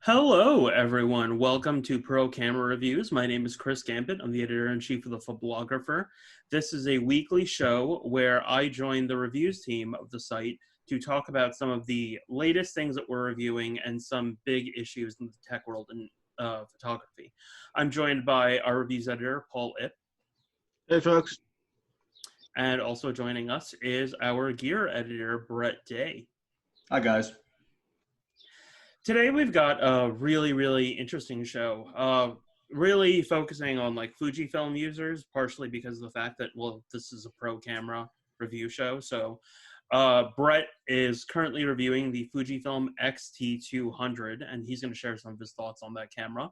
Hello, everyone. Welcome to Pro Camera Reviews. My name is Chris Gambit. I'm the editor-in-chief of the Phoblographer. This is a weekly show where I join the reviews team of the site to talk about some of the latest things that we're reviewing and some big issues in the tech world and photography. I'm joined by our reviews editor, Paul Ip, Hey, folks. and also joining us is our gear editor, Brett Day. Hi, guys. Today we've got a really interesting show. Really focusing on like Fujifilm users, partially because of the fact that, well, this is a pro camera review show. So Brett is currently reviewing the Fujifilm XT200, and he's going to share some of his thoughts on that camera.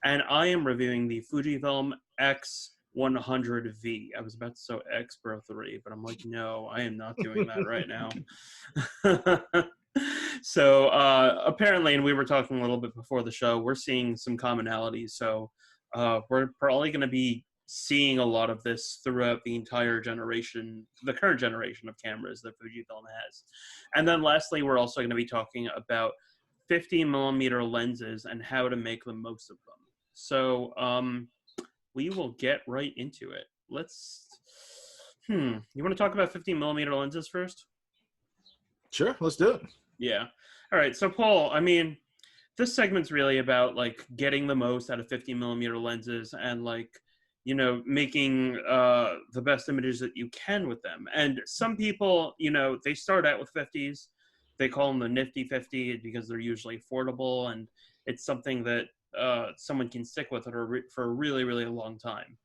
And I am reviewing the Fujifilm X100V. I was about to say X Pro 3, but I'm like, no, I am not doing that right now. So apparently, and we were talking a little bit before the show, we're seeing some commonalities. So we're probably going to be seeing a lot of this throughout the entire generation, the current generation of cameras that Fujifilm has. And then lastly, we're also going to be talking about 50mm lenses and how to make the most of them. So we will get right into it. You want to talk about 50mm lenses first? Sure, let's do it. Yeah. All right. So, Paul, I mean, this segment's really about like getting the most out of 50mm lenses and like, you know, making the best images that you can with them. And some people, you know, they start out with 50s. They call them the nifty 50 because they're usually affordable and it's something that someone can stick with for a really long time.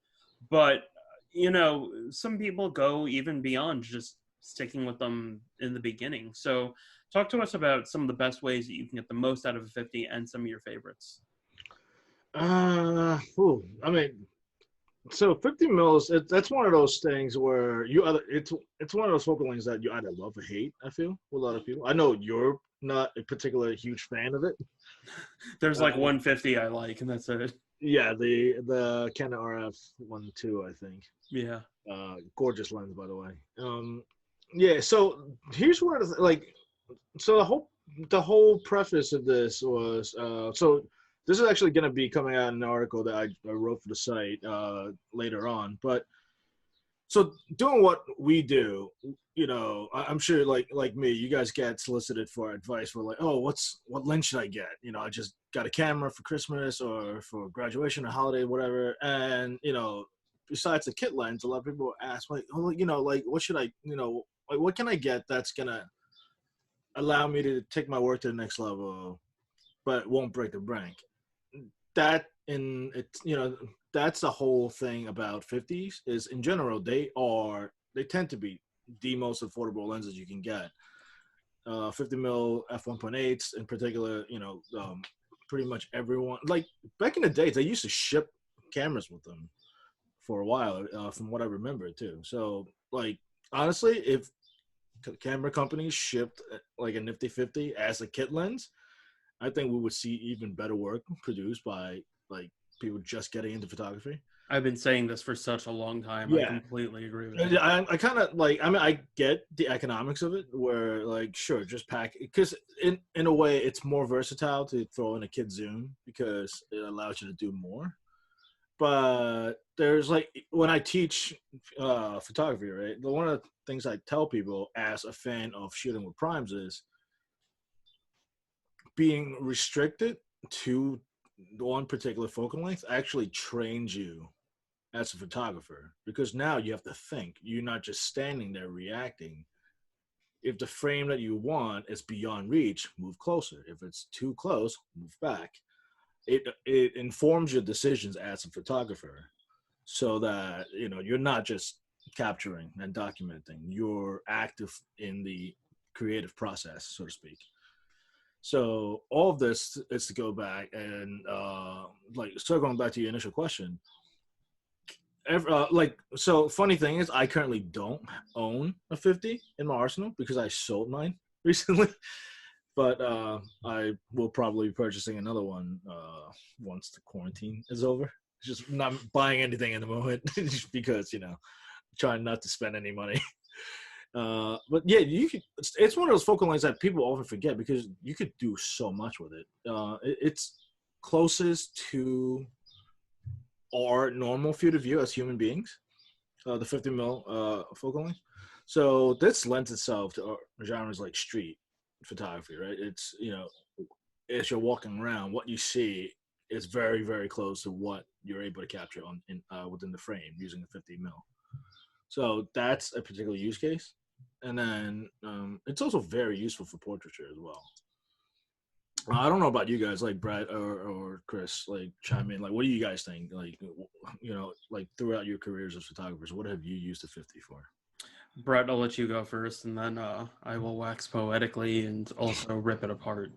But, you know, some people go even beyond just sticking with them in the beginning. So talk to us about some of the best ways that you can get the most out of a 50 and some of your favorites. I mean, so 50 mils, that's one of those things where it's one of those focal lengths that you either love or hate, I feel, with a lot of people. I know you're not a particular huge fan of it. There's like 150 I like, and that's it. Yeah, the Canon RF 1.2, I think. Yeah. Gorgeous lens, by the way. Yeah, so here's where so the whole preface of this was so this is actually going to be coming out in an article that I wrote for the site later on. But so doing what we do, you know, I'm sure like me, you guys get solicited for advice. We're like, oh, what lens should I get? You know, I just got a camera for Christmas or for graduation or holiday, whatever. And you know, besides the kit lens, a lot of people ask like, oh, you know, like what should I, you know, like what can I get that's gonna allow me to take my work to the next level, but won't break the bank. You know, that's the whole thing about 50s is in general, they tend to be the most affordable lenses you can get. 50 mil f1.8s in particular, you know, pretty much everyone, like back in the days, they used to ship cameras with them for a while, from what I remember too. So like, honestly, if camera companies shipped like a nifty 50 as a kit lens, I think we would see even better work produced by like people just getting into photography. I've been saying this for such a long time. Yeah. I completely agree with you. I kind of like, I mean, I get the economics of it where like, sure, just pack, because in a way it's more versatile to throw in a kit zoom because it allows you to do more. But there's like, when I teach photography, right, one of the things I tell people as a fan of shooting with primes is being restricted to one particular focal length actually trains you as a photographer, because now you have to think. You're not just standing there reacting. If the frame that you want is beyond reach, move closer. If it's too close, move back. It informs your decisions as a photographer, so that you know you're not just capturing and documenting. You're active in the creative process, so to speak. So all of this is to go back and like circling back to your initial question. So funny thing is, I currently don't own a 50 in my arsenal because I sold mine recently. But I will probably be purchasing another one once the quarantine is over. Just not buying anything in the moment just because, you know, trying not to spend any money. But yeah, you could. It's one of those focal lengths that people often forget because you could do so much with it. It's closest to our normal field of view as human beings, the 50 mil focal length. So this lends itself to genres like street photography, right? It's, you know, as you're walking around, what you see is very, very close to what you're able to capture within the frame using the 50 mil. So that's a particular use case. And then it's also very useful for portraiture as well. I don't know about you guys, like Brett or Chris, like chime in. Like, what do you guys think? Like, you know, like throughout your careers as photographers, what have you used the 50 for? Brett, I'll let you go first, and then I will wax poetically and also rip it apart.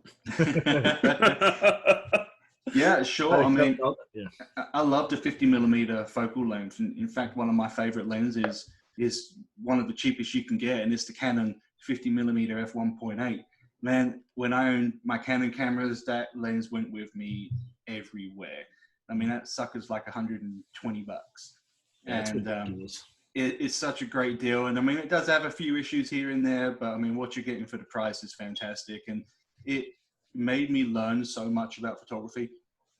Yeah, sure. I mean, yeah. I love the 50mm focal length. In fact, one of my favorite lenses is one of the cheapest you can get, and it's the Canon 50mm f1.8. Man, when I owned my Canon cameras, that lens went with me everywhere. I mean, that sucker's like $120. Yeah, and it's such a great deal. And I mean, it does have a few issues here and there, but I mean, what you're getting for the price is fantastic. And it made me learn so much about photography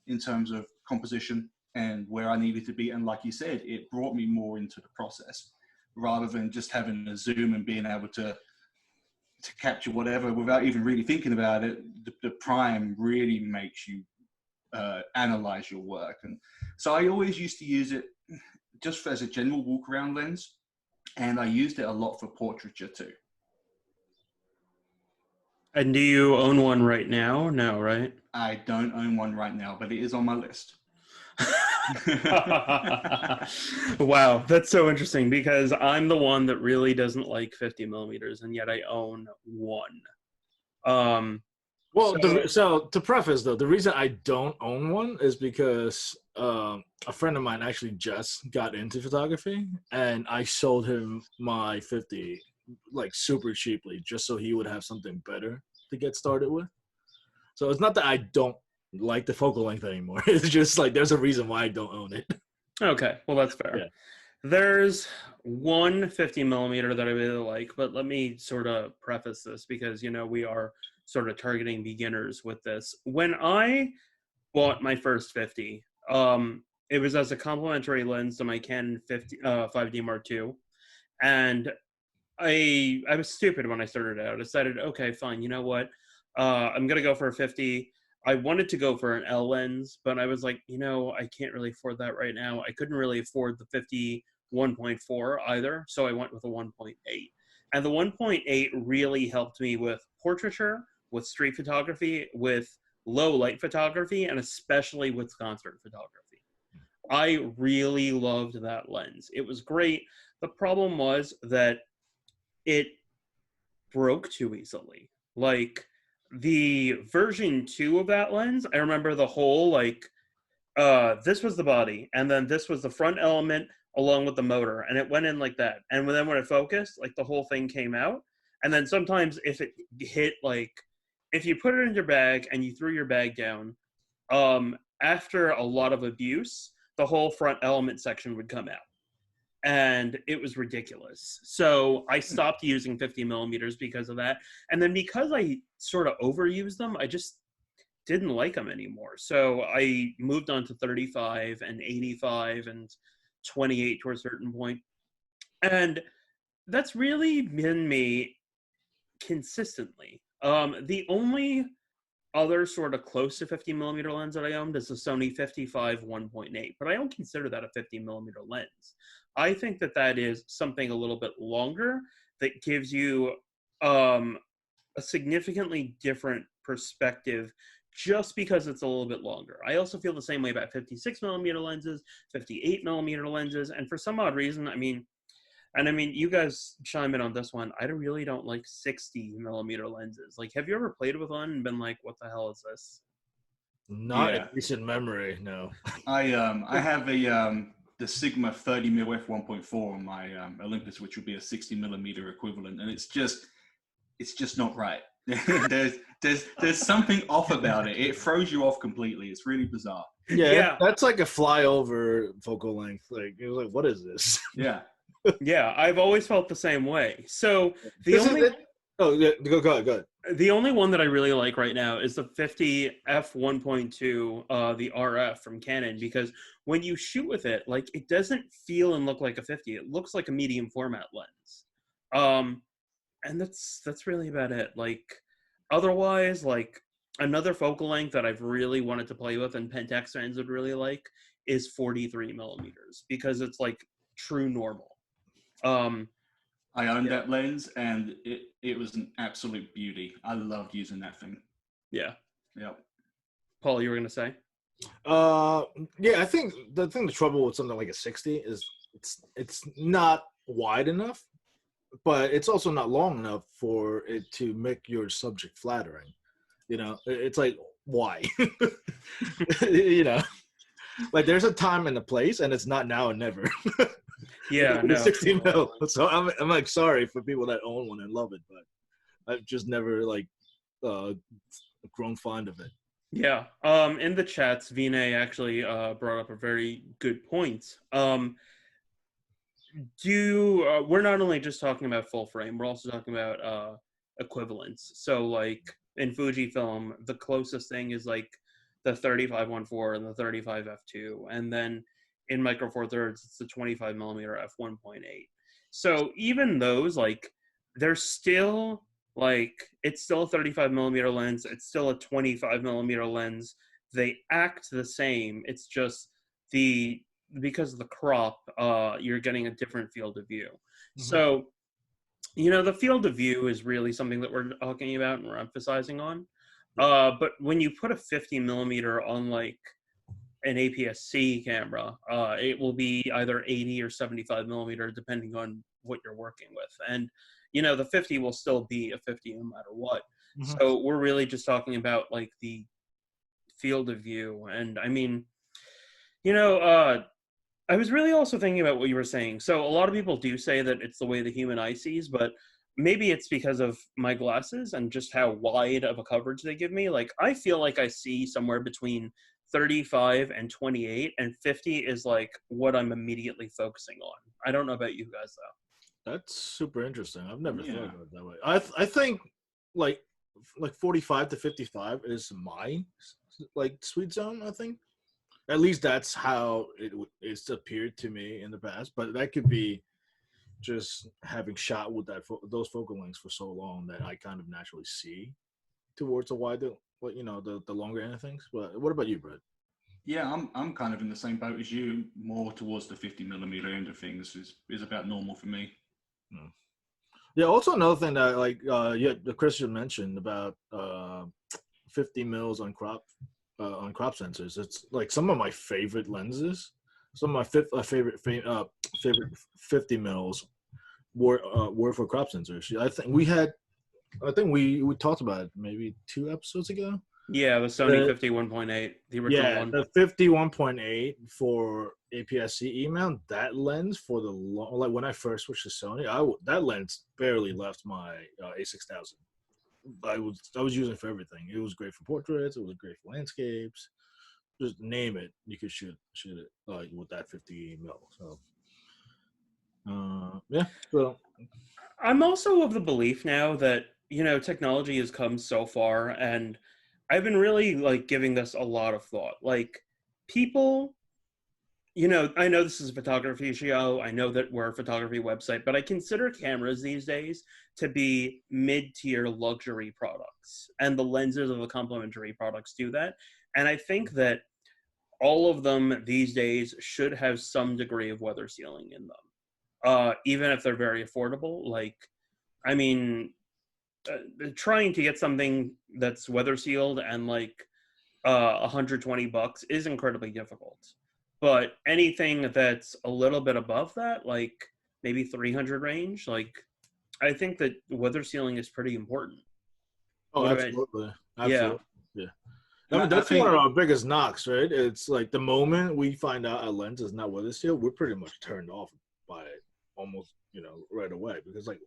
in terms of composition and where I needed to be. And like you said, it brought me more into the process rather than just having a zoom and being able to capture whatever without even really thinking about it. The prime really makes you analyze your work. And so I always used to use it just as a general walk around lens. And I used it a lot for portraiture too. And do you own one right now? No, right? I don't own one right now, but it is on my list. Wow, that's so interesting because I'm the one that really doesn't like 50mm, and yet I own one. Well, so to preface though, the reason I don't own one is because a friend of mine actually just got into photography, and I sold him my 50 like super cheaply just so he would have something better to get started with. So it's not that I don't like the focal length anymore. It's just like there's a reason why I don't own it. Okay, well that's fair. Yeah. There's one 50mm that I really like, but let me sort of preface this because, you know, we are sort of targeting beginners with this. When I bought my first 50, it was as a complementary lens to my Canon 5D Mark II, and I was stupid when I started out. I decided, okay, fine, you know what? I'm gonna go for a 50. I wanted to go for an L lens, but I was like, you know, I can't really afford that right now. I couldn't really afford the 50 1.4 either, so I went with a 1.8. And the 1.8 really helped me with portraiture, with street photography, with low light photography, and especially with concert photography. I really loved that lens. It was great. The problem was that it broke too easily. Like, the version 2 of that lens, I remember the whole, like, this was the body, and then this was the front element along with the motor, and it went in like that. And then when it focused, like, the whole thing came out. And then sometimes if it hit, like, if you put it in your bag and you threw your bag down, after a lot of abuse, the whole front element section would come out. And it was ridiculous. So I stopped using 50mm because of that. And then because I sort of overused them, I just didn't like them anymore. So I moved on to 35 and 85 and 28 to a certain point. And that's really been me consistently. The only other sort of close to 50mm lens that I owned is the Sony 55 1.8, but I don't consider that a 50mm lens. I think that that is something a little bit longer that gives you a significantly different perspective just because it's a little bit longer. I also feel the same way about 56mm lenses, 58mm lenses, and for some odd reason, I mean, you guys chime in on this one, I really don't like 60mm lenses. Like, have you ever played with one and been like, what the hell is this? Not in recent memory, no. I have the Sigma 30mm f1.4 on my Olympus, which would be a 60mm equivalent, and it's just not right. there's something off about it. It throws you off completely. It's really bizarre. Yeah, that's like a flyover focal length. Like, it was like, what is this? Yeah. Yeah, I've always felt the same way. So the This is only it. Oh, yeah, go ahead. the only one that I really like right now is the 50 f1.2, the RF from Canon, because when you shoot with it, like it doesn't feel and look like a 50. It looks like a medium format lens. Um, and that's really about it. Like otherwise, like another focal length that I've really wanted to play with and Pentax fans would really like is 43 millimeters because it's like true normal. Um, I owned yeah, that lens, and it was an absolute beauty. I loved using that thing. yeah. Yep. Paul, you were gonna say? Uh, yeah, I think the trouble with something like a 60 is it's not wide enough, but it's also not long enough for it to make your subject flattering. You know, it's like why? You know, like there's a time and a place, and it's not now and never. Yeah, The no. 60 mil. So I'm like sorry for people that own one and love it, but I've just never like grown fond of it. Yeah. In the chats, Vinay actually brought up a very good point. We're not only just talking about full frame, we're also talking about equivalents. So like in Fujifilm, the closest thing is like the 35-1.4 and the 35 f2, and then in Micro Four Thirds, it's the 25 millimeter f1.8. So even those, like, they're still like it's still a 35 millimeter lens. It's still a 25 millimeter lens. They act the same. It's just the because of the crop, you're getting a different field of view. So, the field of view is really something that we're talking about and we're emphasizing on. But when you put a 50 millimeter on like an APS-C camera, it will be either 80 or 75 millimeter, depending on what you're working with. And, the 50 will still be a 50 no matter what. So we're really just talking about like the field of view. And I mean, I was really also thinking about what you were saying. So a lot of people do say that it's the way the human eye sees, but maybe it's because of my glasses and just how wide of a coverage they give me. Like I feel like I see somewhere between 35 and 28, and 50 is like what I'm immediately focusing on. I don't know about you guys though. That's super interesting. I've never thought Yeah. about it that way. I think like 45 to 55 is my like sweet zone. I think at least that's how it's appeared to me in the past. But that could be just having shot with those focal lengths for so long that I kind of naturally see towards the wider, the longer end of things. But what about you, Brett? Yeah, I'm kind of in the same boat as you. More towards the 50 millimeter end of things is about normal for me. Yeah. Also, another thing that the Christian mentioned about 50 mils on crop sensors. It's like some of my favorite lenses. Some of my favorite 50 mils were for crop sensors. I think we talked about it maybe 2 episodes ago. Yeah, the Sony 51.8, the original one. The 51.8 for APS-C E-mount, that lens for the like when I first switched to Sony, that lens barely left my A6000. I was using it for everything. It was great for portraits. It was great for landscapes. Just name it, you could shoot it with that 50 mil. So, yeah. So I'm also of the belief now that, technology has come so far, and I've been really like giving this a lot of thought. Like people, I know this is a photography show. I know that we're a photography website, but I consider cameras these days to be mid-tier luxury products, and the lenses of the complementary products do that. And I think that all of them these days should have some degree of weather sealing in them, even if they're very affordable. Like, I mean, trying to get something that's weather sealed and like $120 is incredibly difficult. But anything that's a little bit above that, like maybe 300 range, like I think that weather sealing is pretty important. absolutely. Yeah. Yeah. I mean, that's one of our biggest knocks, right? It's like the moment we find out a lens is not weather sealed, we're pretty much turned off by it almost, right away, because like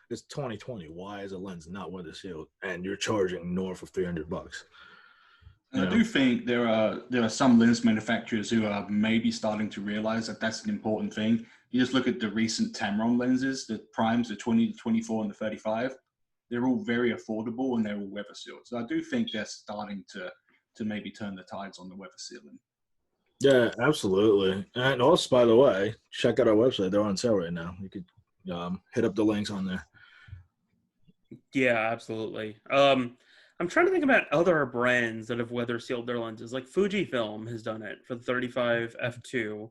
it's 2020. Why is a lens not weather sealed and you're charging north of $300? And I do think there are some lens manufacturers who are maybe starting to realize that that's an important thing. You just look at the recent Tamron lenses, the primes, the 20, the 24, and the 35. They're all very affordable and they're all weather sealed. So I do think they're starting to maybe turn the tides on the weather sealing. Yeah, absolutely. And also, by the way, check out our website. They're on sale right now. You could hit up the links on there. Yeah, absolutely. I'm trying to think about other brands that have weather sealed their lenses. Like Fujifilm has done it for the 35 f2,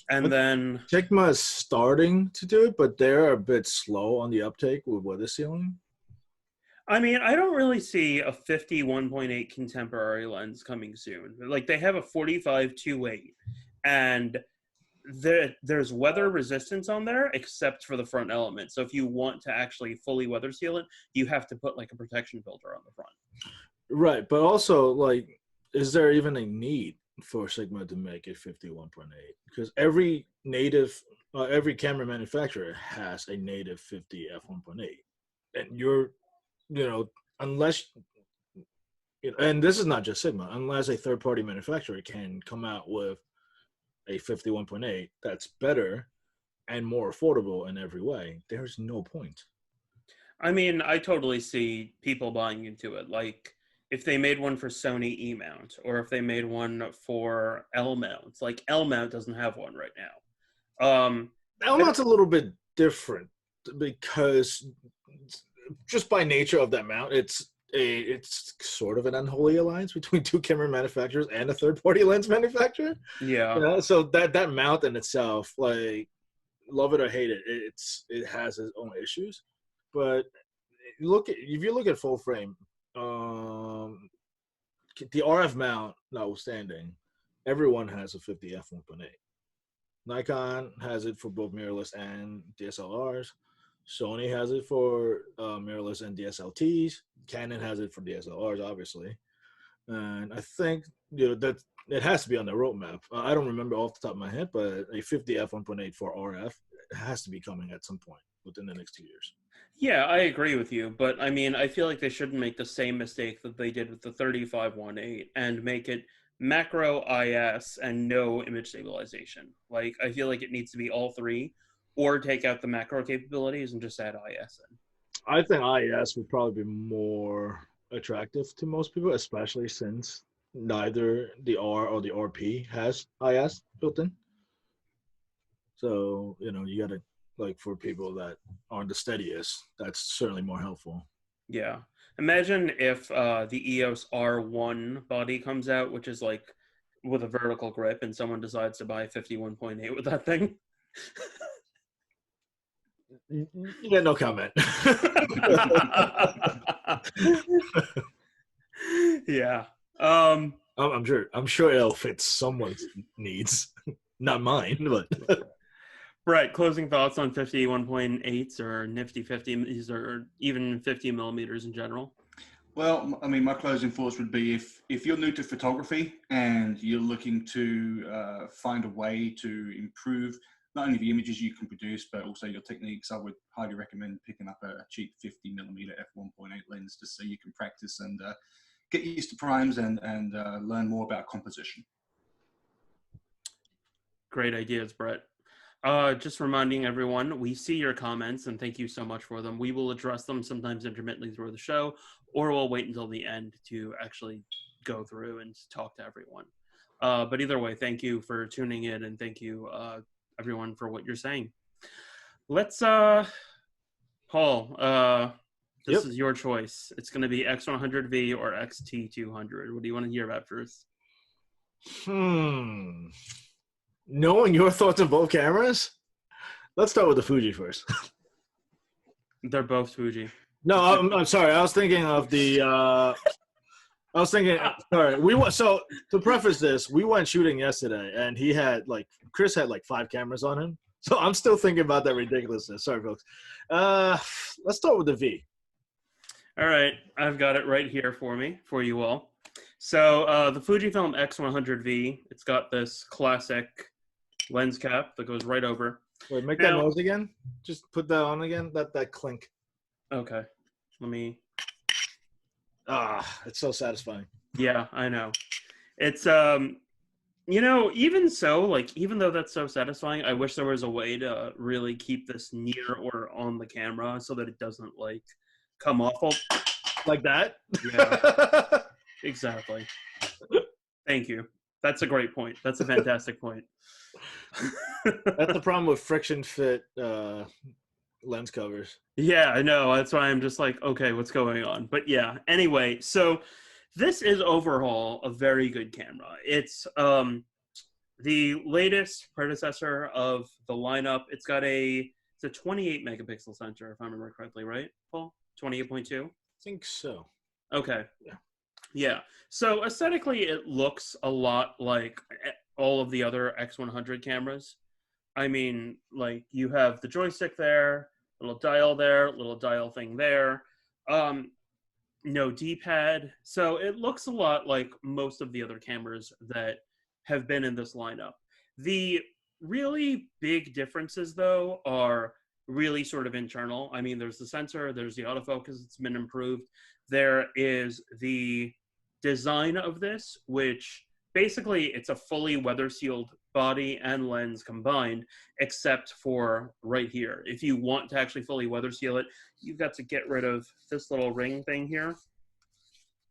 and then Sigma is starting to do it, but they're a bit slow on the uptake with weather sealing. I mean, I don't really see a 51.8 contemporary lens coming soon. Like they have a 45-2.8, and there's weather resistance on there except for the front element. So if you want to actually fully weather seal it, you have to put like a protection filter on the front. Right, but also, like, is there even a need for Sigma to make it 51.8? Because every camera manufacturer has a native 50 f1.8, and unless, and this is not just Sigma, unless a third-party manufacturer can come out with a 51.8 that's better and more affordable in every way, there's no point. I mean, I totally see people buying into it. Like if they made one for Sony E-mount, or if they made one for L-mount. Like L-mount doesn't have one right now. L-mount's a little bit different because just by nature of that mount, it's sort of an unholy alliance between two camera manufacturers and a third-party lens manufacturer. Yeah. So that mount in itself, like, love it or hate it, it has its own issues. But if you look at full frame, the RF mount notwithstanding, everyone has a 50 f1.8. Nikon has it for both mirrorless and DSLRs. Sony has it for mirrorless and DSLTs. Canon has it for DSLRs, obviously. And I think that it has to be on the roadmap. I don't remember off the top of my head, but a 50 f1.8 for RF has to be coming at some point within the next 2 years. Yeah, I agree with you, but I mean, I feel like they shouldn't make the same mistake that they did with the 35-1.8 and make it macro IS and no image stabilization. Like, I feel like it needs to be all three, or take out the macro capabilities and just add IS in. I think IS would probably be more attractive to most people, especially since neither the R or the RP has IS built in. So, you got to, like, for people that aren't the steadiest, that's certainly more helpful. Yeah. Imagine if the EOS R1 body comes out, which is like with a vertical grip, and someone decides to buy 51.8 with that thing. Yeah, no comment. Yeah. I'm sure it'll fit someone's needs, not mine, but. Right. Closing thoughts on 51.8s or nifty 50s or even 50 millimeters in general? Well, I mean, my closing thoughts would be if you're new to photography and you're looking to find a way to improve not only the images you can produce, but also your techniques, I would highly recommend picking up a cheap 50 millimeter f1.8 lens just so you can practice and get used to primes and learn more about composition. Great ideas, Brett. Just reminding everyone, we see your comments and thank you so much for them. We will address them sometimes intermittently through the show, or we'll wait until the end to actually go through and talk to everyone. But either way, thank you for tuning in, and thank you everyone for what you're saying. Let's Paul, this is your choice. It's going to be X100V or XT200. What do you want to hear about first? Knowing your thoughts on both cameras, let's start with the Fuji first. They're both Fuji. No, I'm sorry. I was thinking of the. Sorry. So to preface this, we went shooting yesterday, and Chris had like 5 cameras on him. So I'm still thinking about that ridiculousness. Sorry, folks. Let's start with the V. All right, I've got it right here for you all. So the Fujifilm X100V, it's got this classic lens cap that goes right over. Wait, make that noise again. Just put that on again. That clink. Okay, let me. It's so satisfying. Yeah, I know. It's You know, even so, like, even though that's so satisfying, I wish there was a way to really keep this near or on the camera so that it doesn't, like, come off. Like that? Yeah, exactly. Thank you. That's a great point. That's a fantastic point. That's the problem with friction fit lens covers. Yeah, I know. That's why I'm just like, okay, what's going on? But yeah, anyway, so this is overall a very good camera. It's the latest predecessor of the lineup. It's a 28 megapixel sensor, if I remember correctly, right, Paul? 28.2? I think so. Okay. Yeah. Yeah. So aesthetically, it looks a lot like all of the other X100 cameras. I mean, like, you have the joystick there, little dial thing there. No D-pad. So it looks a lot like most of the other cameras that have been in this lineup. The really big differences, though, are really sort of internal. I mean, there's the sensor, there's the autofocus, it's been improved. There is the design of this, which basically it's a fully weather-sealed body and lens combined, except for right here. If you want to actually fully weather seal it, you've got to get rid of this little ring thing here.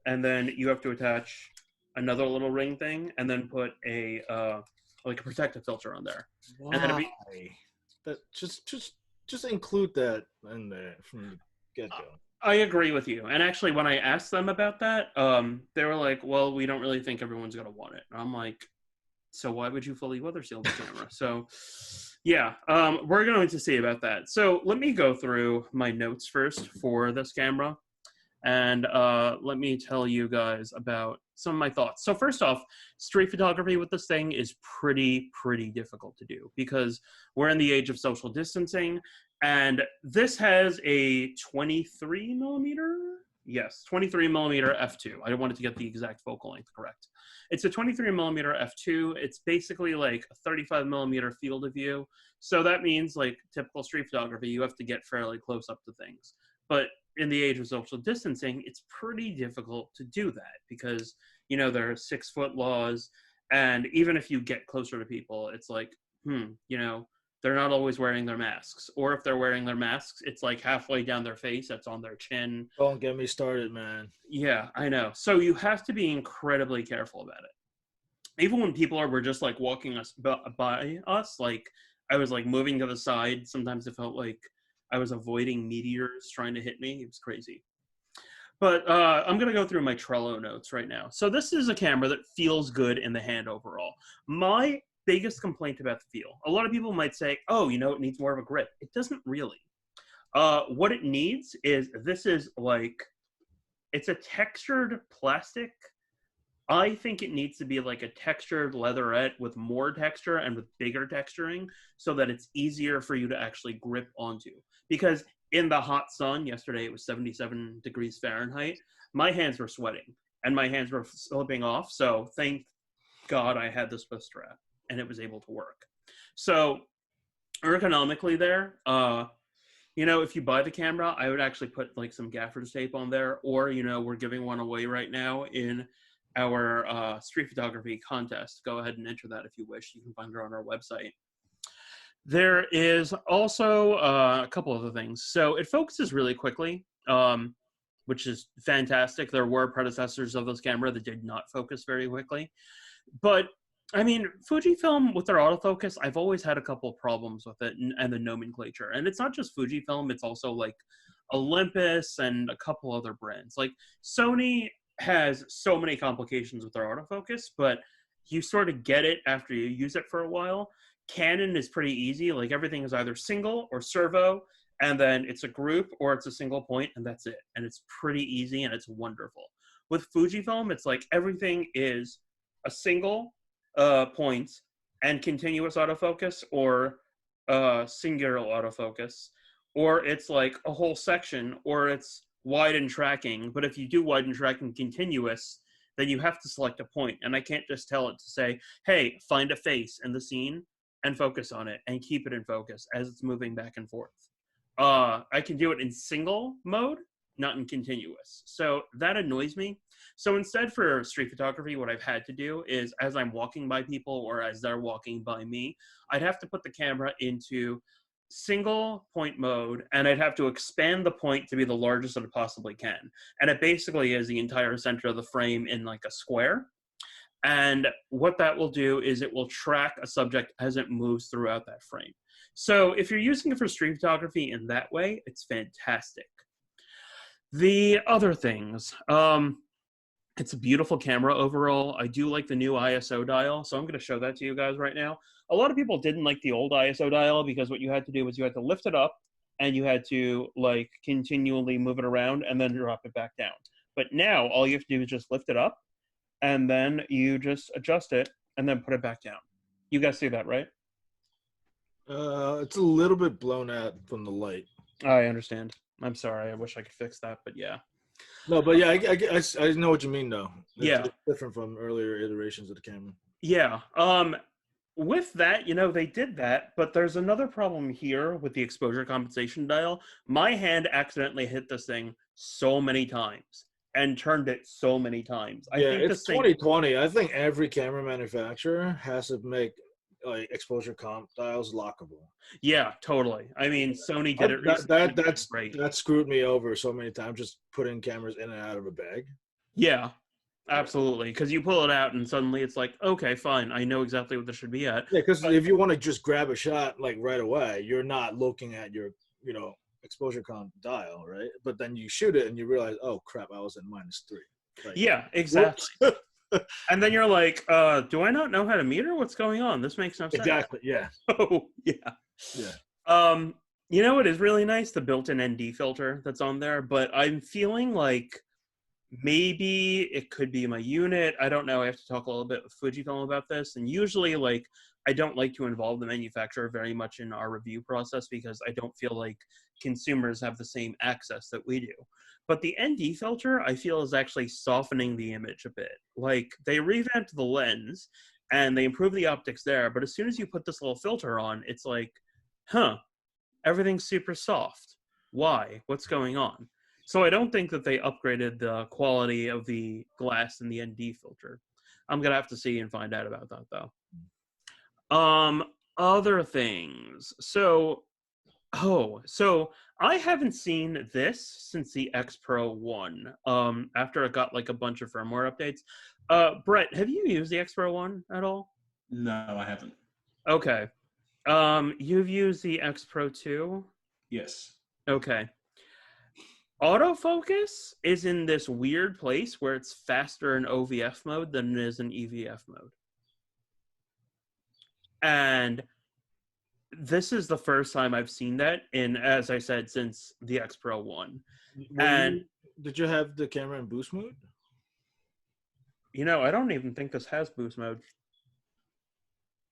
And then you have to attach another little ring thing and then put a like a protective filter on there. Why? And then That just include that in there from the get-go. I agree with you. And actually, when I asked them about that, they were like, well, we don't really think everyone's going to want it. And I'm like, so why would you fully weather seal the camera? So yeah, we're going to see about that. So let me go through my notes first for this camera. And let me tell you guys about some of my thoughts. So first off, street photography with this thing is pretty difficult to do because we're in the age of social distancing, and this has a 23 millimeter, yes, 23 millimeter f2. I wanted to get the exact focal length correct. It's a 23 millimeter f2. It's basically like a 35 millimeter field of view. So that means, like typical street photography, you have to get fairly close up to things. But in the age of social distancing, it's pretty difficult to do that because, you know, there are 6 foot laws. And even if you get closer to people, it's like, you know, they're not always wearing their masks. Or if they're wearing their masks, it's like halfway down their face, it's on their chin. Don't get me started, man. Yeah, I know. So you have to be incredibly careful about it. Even when people were just like walking by us, like I was like moving to the side. Sometimes it felt like I was avoiding meteors trying to hit me. It was crazy. But I'm going to go through my Trello notes right now. So this is a camera that feels good in the hand overall. My biggest complaint about the feel, a lot of people might say, oh, you know, it needs more of a grip. It doesn't really. What it needs is, this is like, it's a textured plastic. I think it needs to be like a textured leatherette with more texture and with bigger texturing so that it's easier for you to actually grip onto. Because in the hot sun, yesterday it was 77 degrees Fahrenheit, my hands were sweating and my hands were slipping off. So thank God I had this with strap and it was able to work. So ergonomically there, you know, if you buy the camera, I would actually put like some gaffer's tape on there, or, you know, we're giving one away right now in our street photography contest. Go ahead and enter that if you wish. You can find her on our website. There is also a couple other things. So it focuses really quickly, which is fantastic. There were predecessors of this camera that did not focus very quickly. But I mean, Fujifilm with their autofocus, I've always had a couple of problems with it and the nomenclature. And it's not just Fujifilm, it's also like Olympus and a couple other brands. Like Sony has so many complications with their autofocus, but you sort of get it after you use it for a while. Canon is pretty easy. Like everything is either single or servo, and then it's a group or it's a single point, and that's it. And it's pretty easy and it's wonderful. With Fujifilm, it's like everything is a single point and continuous autofocus, or singular autofocus, or it's like a whole section, or it's wide and tracking. But if you do wide and tracking continuous, then you have to select a point, and I can't just tell it to say, hey, find a face in the scene and focus on it and keep it in focus as it's moving back and forth. I can do it in single mode, not in continuous. So that annoys me. So instead for street photography, what I've had to do is as I'm walking by people or as they're walking by me, I'd have to put the camera into single point mode, and I'd have to expand the point to be the largest that it possibly can. And it basically is the entire center of the frame in like a square. And what that will do is it will track a subject as it moves throughout that frame. So if you're using it for street photography in that way, it's fantastic. The other things, it's a beautiful camera overall. I do like the new ISO dial, so I'm going to show that to you guys right now. A lot of people didn't like the old ISO dial because what you had to do was you had to lift it up and you had to like continually move it around and then drop it back down. But now all you have to do is just lift it up and then you just adjust it and then put it back down. You guys see that, right? It's a little bit blown out from the light. I understand. I'm sorry. I wish I could fix that, but yeah. No, but yeah, I know what you mean though. Yeah. It's different from earlier iterations of the camera. Yeah. With that, you know, they did that, but there's another problem here with the exposure compensation dial. My hand accidentally hit this thing so many times and turned it so many times. I think it's 2020. I think every camera manufacturer has to make like exposure comp dials lockable. Yeah, totally. I mean, Sony did it recently. That's great. That screwed me over so many times, just putting cameras in and out of a bag. Yeah, absolutely. Because you pull it out and suddenly it's like, okay, fine. I know exactly what this should be at. Yeah, because if you want to just grab a shot like right away, you're not looking at your, exposure comp dial, right? But then you shoot it and you realize, oh crap, I was at -3. Like, yeah, exactly. And then you're like, do I not know how to meter? What's going on? This makes no sense. Exactly, yeah. Oh, yeah. Yeah. You know, it is really nice, the built-in ND filter that's on there, but I'm feeling like maybe it could be my unit. I don't know. I have to talk a little bit with Fujifilm about this. And usually, like, I don't like to involve the manufacturer very much in our review process because I don't feel like consumers have the same access that we do. But the ND filter, I feel, is actually softening the image a bit. Like, they revamped the lens, and they improved the optics there, but as soon as you put this little filter on, it's like, huh, everything's super soft. Why? What's going on? So I don't think that they upgraded the quality of the glass in the ND filter. I'm going to have to see and find out about that, though. Other things. So I haven't seen this since the X Pro 1, after it got like a bunch of firmware updates. Brett, have you used the X Pro 1 at all? No, I haven't. Okay. You've used the X Pro 2? Yes. Okay. Autofocus is in this weird place where it's faster in OVF mode than it is in EVF mode. And this is the first time I've seen that in, as I said, since the X Pro 1. Did you have the camera in boost mode? You know, I don't even think this has boost mode.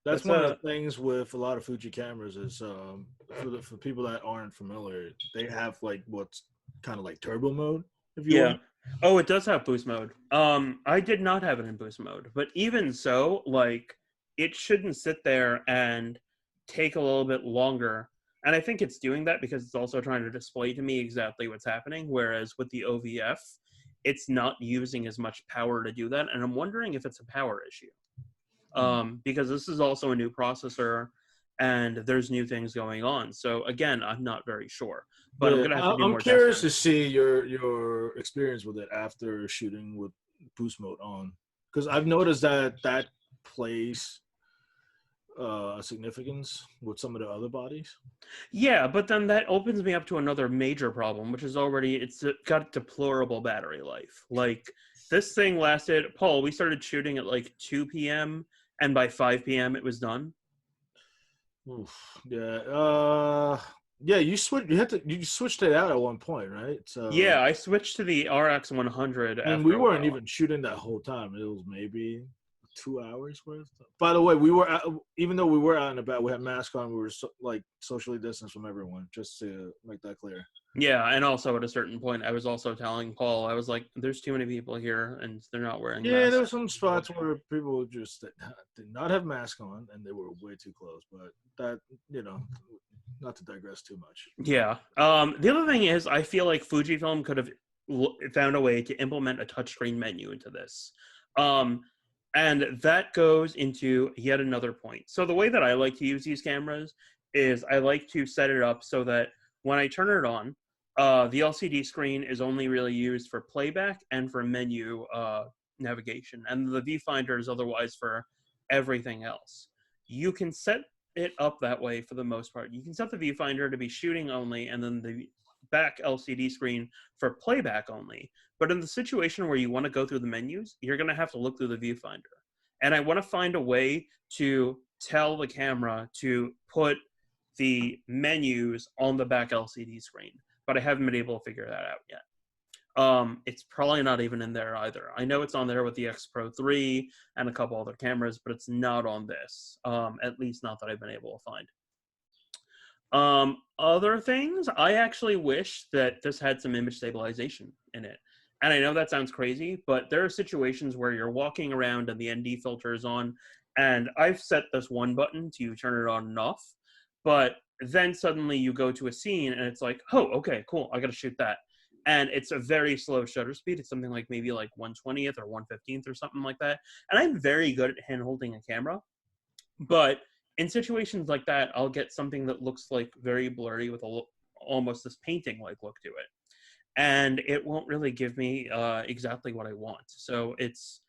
That's one of the things with a lot of Fuji cameras is for people that aren't familiar, they have like what's kind of like turbo mode. If you want. Oh, it does have boost mode. I did not have it in boost mode, but even so, like, it shouldn't sit there and take a little bit longer. And I think it's doing that because it's also trying to display to me exactly what's happening. Whereas with the OVF, it's not using as much power to do that. And I'm wondering if it's a power issue. Because this is also a new processor and there's new things going on. So again, I'm not very sure. But I'm going to have to do more testing. I'm curious to see your experience with it after shooting with boost mode on. Because I've noticed that plays significance with some of the other bodies. Yeah, but then that opens me up to another major problem, which is it's got deplorable battery life. Like, this thing lasted, Paul, we started shooting at like 2 p.m. and by 5 p.m. it was done. Oof, yeah. Yeah, you switched it out at one point, right? So yeah, I switched to the RX 100. And we weren't even shooting that whole time. It was maybe 2 hours worth. By the way, even though we were out and about, we had masks on. We were like socially distanced from everyone, just to make that clear. Yeah, and also at a certain point, I was also telling Paul, I was like, "There's too many people here, and they're not wearing masks." Yeah, there were some spots where people just did not have masks on, and they were way too close. But that, not to digress too much. Yeah. The other thing is, I feel like Fujifilm could have found a way to implement a touchscreen menu into this. And that goes into yet another point. So the way that I like to use these cameras is I like to set it up so that when I turn it on, the LCD screen is only really used for playback and for menu navigation, and the viewfinder is otherwise for everything else. You can set it up that way for the most part. You can set the viewfinder to be shooting only, and then the back LCD screen for playback only. But in the situation where you want to go through the menus, you're going to have to look through the viewfinder. And I want to find a way to tell the camera to put the menus on the back LCD screen, but I haven't been able to figure that out yet. It's probably not even in there either. I know it's on there with the X Pro 3 and a couple other cameras, but it's not on this, at least not that I've been able to find. Other things, I actually wish that this had some image stabilization in it. And I know that sounds crazy, but there are situations where you're walking around and the ND filter is on, and I've set this one button to turn it on and off, but then suddenly you go to a scene and it's like, oh, okay, cool, I gotta shoot that. And it's a very slow shutter speed. It's something like maybe like 1/20th or 1/15th or something like that. And I'm very good at hand holding a camera, but in situations like that, I'll get something that looks like very blurry with almost this painting-like look to it. And it won't really give me exactly what I want. So it's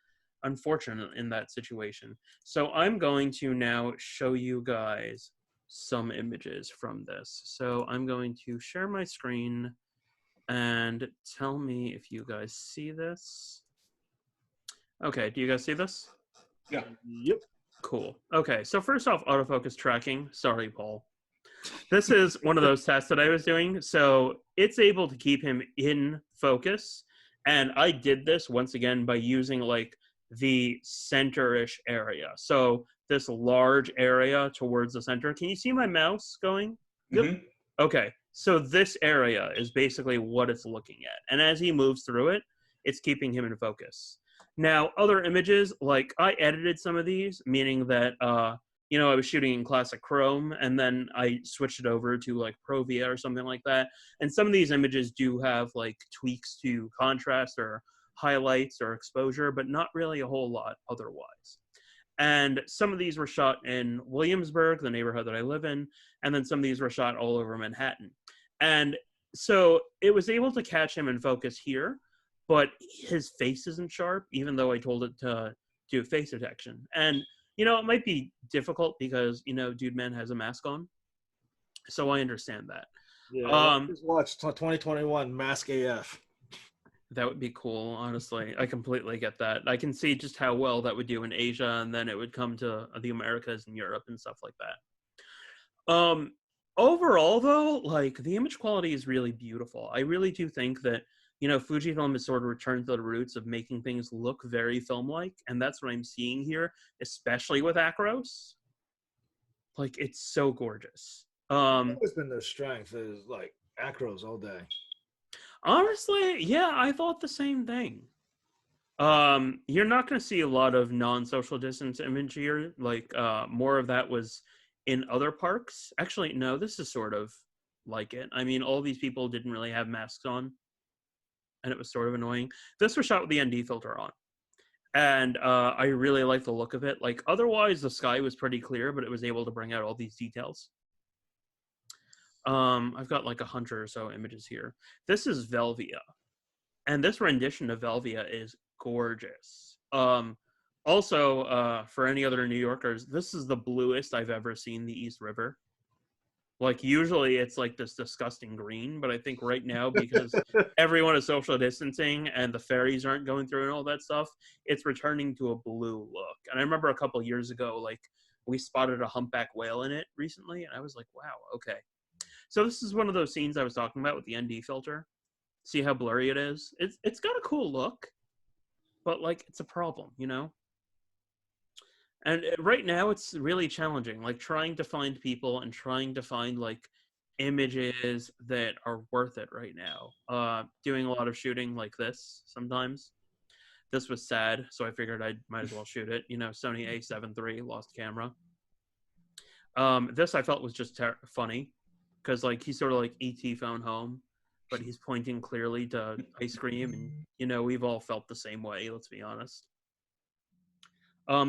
unfortunate in that situation. So I'm going to now show you guys some images from this. So I'm going to share my screen and tell me if you guys see this. Okay, do you guys see this? Yeah. Yep. Cool. Okay, so first off, autofocus tracking. Sorry, Paul. This is one of those tests that I was doing. So it's able to keep him in focus. And I did this once again by using like the center-ish area. So this large area towards the center. Can you see my mouse going? Mm-hmm. Okay, so this area is basically what it's looking at. And as he moves through it, it's keeping him in focus. Now, other images, like I edited some of these, meaning that, you know, I was shooting in classic Chrome and then I switched it over to like Provia or something like that. And some of these images do have like tweaks to contrast or highlights or exposure, but not really a whole lot otherwise. And some of these were shot in Williamsburg, the neighborhood that I live in, and then some of these were shot all over Manhattan. And so it was able to catch him in focus here, but his face isn't sharp, even though I told it to do face detection. And, you know, it might be difficult because, you know, Dude Man has a mask on. So I understand that. Yeah, just watch 2021 Mask AF. That would be cool, honestly. I completely get that. I can see just how well that would do in Asia, and then it would come to the Americas and Europe and stuff like that. Overall, though, like, the image quality is really beautiful. I really do think that, you know, Fujifilm has sort of returned to the roots of making things look very film-like, and that's what I'm seeing here, especially with Acros. Like, it's so gorgeous. It's always been their strength is, like, Acros all day. Honestly, yeah, I thought the same thing. You're not going to see a lot of non-social distance image here. Like, more of that was in other parks. Actually, no, this is sort of like it. I mean, all these people didn't really have masks on, and it was sort of annoying. This was shot with the ND filter on, and I really like the look of it. Like, otherwise, the sky was pretty clear, but it was able to bring out all these details. I've got like 100 or so images here. This is Velvia, and this rendition of Velvia is gorgeous. Also, for any other New Yorkers, this is the bluest I've ever seen the East River. Like, usually it's like this disgusting green, but I think right now, because everyone is social distancing and the ferries aren't going through and all that stuff, it's returning to a blue look. And I remember a couple years ago, like, we spotted a humpback whale in it recently, and I was like, wow, okay. So this is one of those scenes I was talking about with the ND filter. See how blurry it is? It's got a cool look, but like it's a problem, you know? And right now it's really challenging, like trying to find people and trying to find like images that are worth it right now. Doing a lot of shooting like this sometimes. This was sad, so I figured I might as well shoot it. You know, Sony A7 III, lost camera. This I felt was just funny. because like he's sort of like ET phone home, but he's pointing clearly to ice cream, and you know we've all felt the same way. Let's be honest.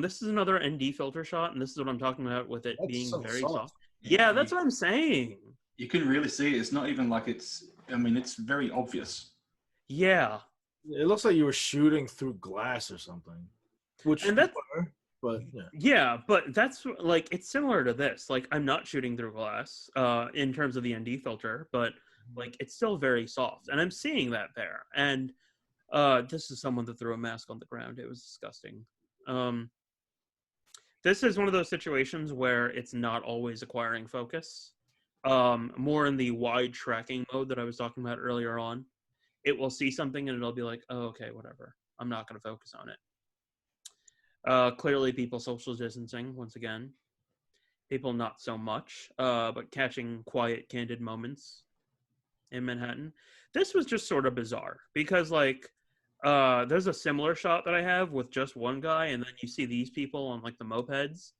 This is another ND filter shot, and this is what I'm talking about with it That's being so very soft. soft. Yeah, that's what I'm saying. You can really see it. It's not even like it's. I mean, it's very obvious. Yeah, It looks like you were shooting through glass or something. Which, and that's but yeah. yeah, but that's like it's similar to this. Like I'm not shooting through glass, in terms of the ND filter, but like it's still very soft, and I'm seeing that there. And this is someone that threw a mask on the ground. It was disgusting. This is one of those situations where it's not always acquiring focus. More in the wide tracking mode that I was talking about earlier on. It will see something and it'll be like, oh, okay, whatever. I'm not going to focus on it. Clearly, people social distancing, once again. People not so much, but catching quiet, candid moments in Manhattan. This was just sort of bizarre because, like, there's a similar shot that I have with just one guy, and then you see these people on like the mopeds,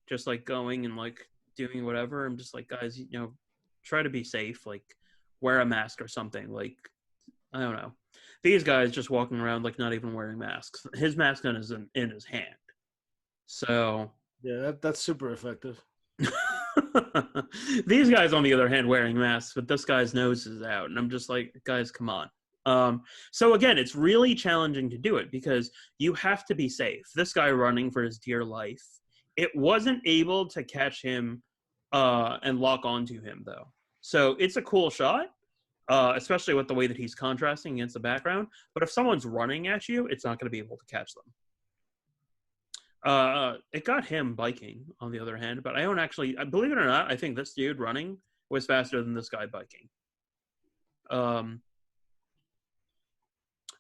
just like going and like doing whatever. I'm just like, guys, you know, try to be safe, like wear a mask or something. Like, I don't know. These guys just walking around like not even wearing masks. His mask in his hand. So Yeah, that's super effective. these guys, on the other hand, wearing masks, but this guy's nose is out, and I'm just like, guys, come on. So again, it's really challenging to do it because you have to be safe. This guy running for his dear life, it wasn't able to catch him and lock onto him though. So it's a cool shot, especially with the way that he's contrasting against the background. But if someone's running at you, it's not going to be able to catch them. It got him biking, on the other hand, but I don't actually, believe it or not, I think this dude running was faster than this guy biking.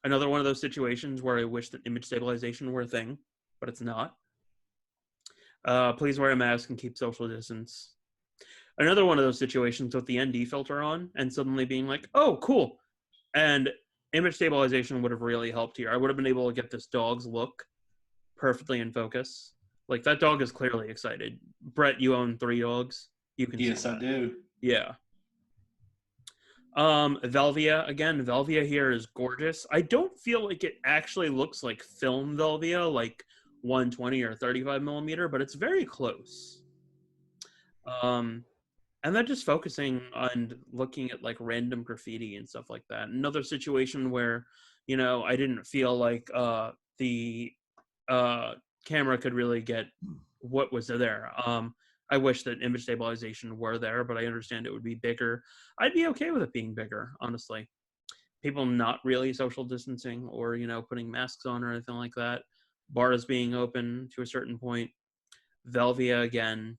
Another one of those situations where I wish that image stabilization were a thing, but it's not. Please wear a mask and keep social distance. Another one of those situations with the ND filter on and suddenly being like, oh, cool. And image stabilization would have really helped here. I would have been able to get this dog's look perfectly in focus. Like, that dog is clearly excited. Brett, you own 3 dogs. You can Yes, see that. I do. Yeah. Velvia, again, Velvia here is gorgeous. I don't feel like it actually looks like film Velvia, like 120 or 35 millimeter, but it's very close. And then just focusing on looking at like random graffiti and stuff like that. Another situation where, you know, I didn't feel like the camera could really get what was there. I wish that image stabilization were there, but I understand it would be bigger. I'd be okay with it being bigger, honestly. People not really social distancing or, you know, putting masks on or anything like that. Bars being open to a certain point. Velvia again.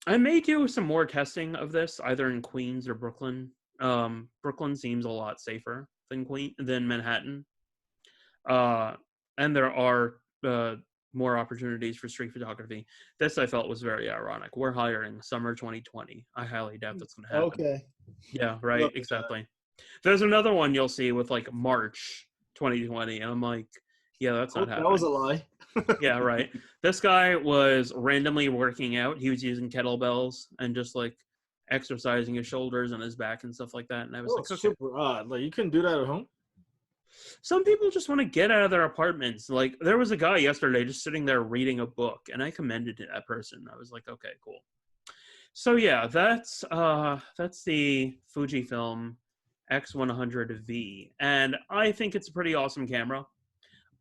I may do some more testing of this, either in Queens or Brooklyn. Brooklyn seems a lot safer than Manhattan. And there are more opportunities for street photography. This I felt was very ironic. We're hiring summer 2020. I highly doubt that's going to happen. Okay. Yeah, right. Exactly. There's another one you'll see with like March 2020, and I'm like, yeah, that's not happening. That was a lie. Yeah, right. This guy was randomly working out. He was using kettlebells and just like exercising his shoulders and his back and stuff like that. And I was like, okay. Super odd. Like, you couldn't do that at home? Some people just want to get out of their apartments. Like, there was a guy yesterday just sitting there reading a book, and I commended that person. I was like, okay, cool. So yeah, that's the Fujifilm X100V, and I think it's a pretty awesome camera.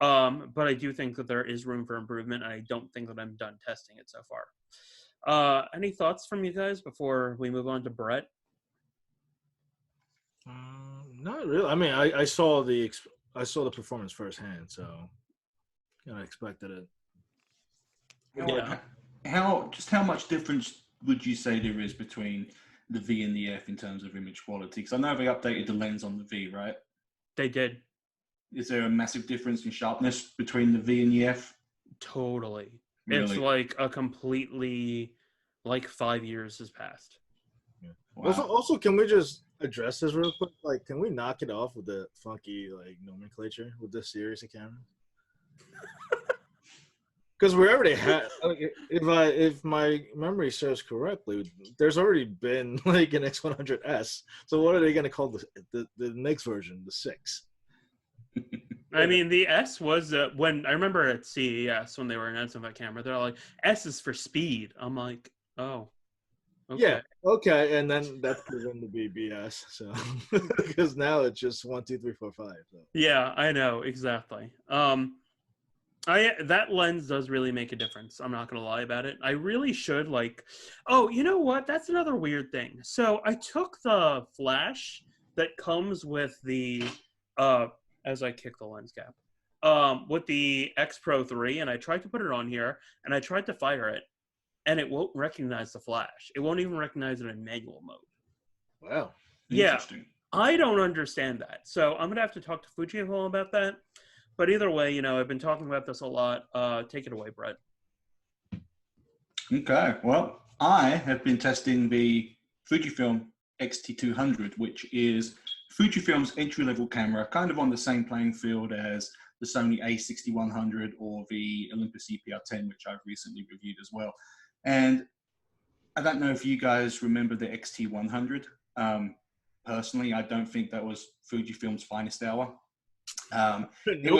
But I do think that there is room for improvement, and I don't think that I'm done testing it so far. Any thoughts from you guys before we move on to Brett? Not really. I mean, I saw the performance firsthand, so kind of expected it. Yeah. How much difference would you say there is between the V and the F in terms of image quality? Because I know they updated the lens on the V, right? They did. Is there a massive difference in sharpness between the V and the F? Totally. Really? It's like a completely, like 5 years has passed. Yeah. Wow. Also, can we just address this real quick? Like, can we knock it off with the funky like nomenclature with this series of cameras? Because we already had, if my memory serves correctly, there's already been like an X100S. So what are they going to call the next version, the 6? I mean, the S was when I remember at CES when they were announcing that camera, they're like, S is for speed. I'm like, oh, okay. Yeah, okay, and then that's proven to be BS. So because now it's just 1, 2, 3, 4, 5. So. Yeah, I know exactly. That lens does really make a difference. I'm not gonna lie about it. I really should like. Oh, you know what? That's another weird thing. So I took the flash that comes with the as I kick the lens cap with the X Pro 3, and I tried to put it on here, and I tried to fire it, and it won't recognize the flash. It won't even recognize it in manual mode. Wow. Yeah, I don't understand that. So I'm gonna have to talk to Fujifilm about that. But either way, you know, I've been talking about this a lot. Take it away, Brett. Okay, well, I have been testing the Fujifilm XT200, which is Fujifilm's entry-level camera, kind of on the same playing field as the Sony A6100 or the Olympus EPR10, which I've recently reviewed as well. And I don't know if you guys remember the XT100. Personally, I don't think that was Fujifilm's finest hour. It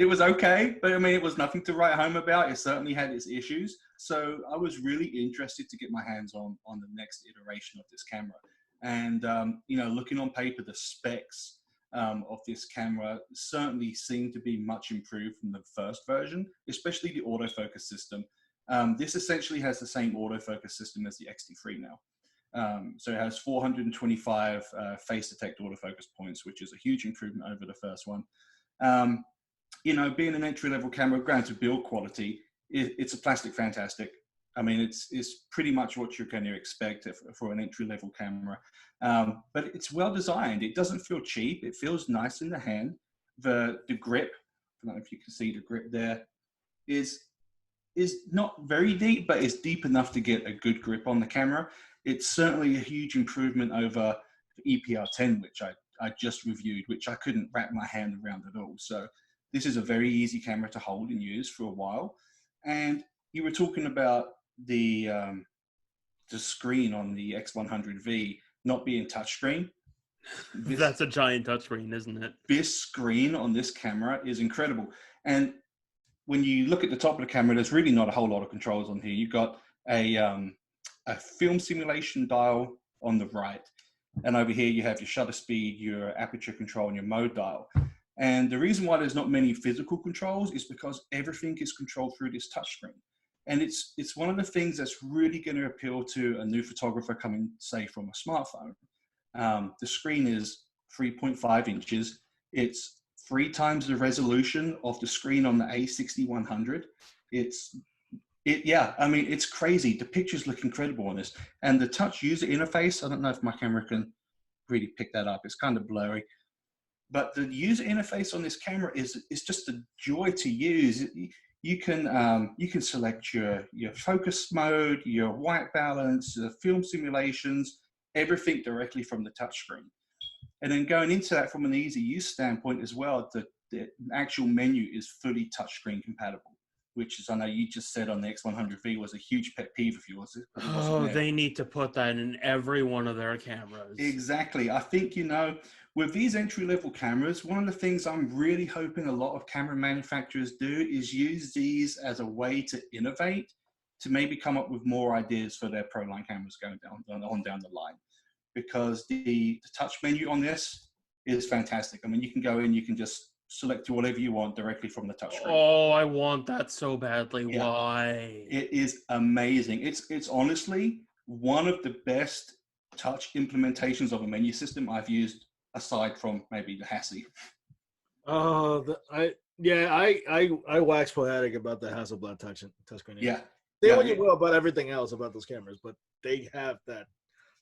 was okay, but I mean, it was nothing to write home about. It certainly had its issues. So I was really interested to get my hands on the next iteration of this camera. And, you know, looking on paper, the specs of this camera certainly seem to be much improved from the first version, especially the autofocus system. This essentially has the same autofocus system as the XT3 now. So it has 425 face detect autofocus points, which is a huge improvement over the first one. You know, being an entry-level camera, granted build quality, it's a plastic fantastic. I mean, it's pretty much what you're going to expect for an entry-level camera. But it's well designed. It doesn't feel cheap. It feels nice in the hand. The grip, I don't know if you can see the grip there, is not very deep, but it's deep enough to get a good grip on the camera. It's certainly a huge improvement over the EPR10, which I just reviewed, which I couldn't wrap my hand around at all. So this is a very easy camera to hold and use for a while. And you were talking about the screen on the X100V not being touchscreen. That's a giant touchscreen, isn't it? This screen on this camera is incredible. And when you look at the top of the camera, there's really not a whole lot of controls on here. You've got a film simulation dial on the right. And over here, you have your shutter speed, your aperture control, and your mode dial. And the reason why there's not many physical controls is because everything is controlled through this touchscreen. And it's one of the things that's really going to appeal to a new photographer coming, say, from a smartphone. The screen is 3.5 inches. It's 3 times the resolution of the screen on the A6100. Yeah, I mean, it's crazy. The pictures look incredible on this. And the touch user interface, I don't know if my camera can really pick that up. It's kind of blurry. But the user interface on this camera is just a joy to use. You can select your focus mode, your white balance, the film simulations, everything directly from the touchscreen. And then going into that from an easy use standpoint as well, the actual menu is fully touchscreen compatible, which is, I know you just said on the X100V was a huge pet peeve of yours. Oh, they need to put that in every one of their cameras. Exactly. I think, you know, with these entry-level cameras, one of the things I'm really hoping a lot of camera manufacturers do is use these as a way to innovate, to maybe come up with more ideas for their pro line cameras going down the line. Because the touch menu on this is fantastic. I mean, you can go in, you can just select whatever you want directly from the touchscreen. Oh, I want that so badly. Yeah. Why? It is amazing. It's honestly one of the best touch implementations of a menu system I've used, aside from maybe the Hassie. I wax poetic about the Hasselblad touchscreen. Yeah. Say what you will about everything else about those cameras, but they have that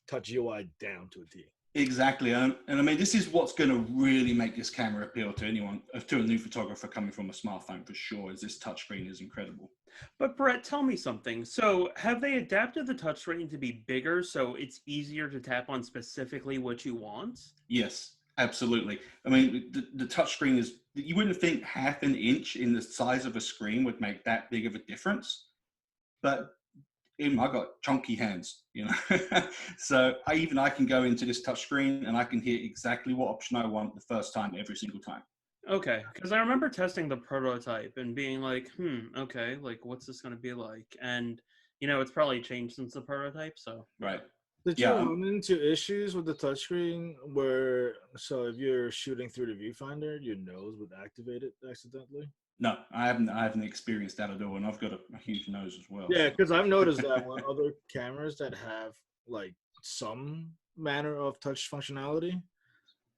touch UI down to a T. Exactly, and I mean, this is what's going to really make this camera appeal to anyone, to a new photographer coming from a smartphone for sure, is this touchscreen is incredible. But Brett, tell me something. So have they adapted the touchscreen to be bigger so it's easier to tap on specifically what you want? Yes. Absolutely. I mean, the touchscreen is, you wouldn't think half an inch in the size of a screen would make that big of a difference. But even I got chunky hands, you know. So I can go into this touchscreen and I can hit exactly what option I want the first time, every single time. Okay, because I remember testing the prototype and being like, okay, like what's this going to be like? And it's probably changed since the prototype. So Right. Did you run into issues with the touchscreen where, so if you're shooting through the viewfinder, your nose would activate it accidentally? No, I haven't experienced that at all, and I've got a huge nose as well. Yeah, because I've noticed that on other cameras that have like some manner of touch functionality,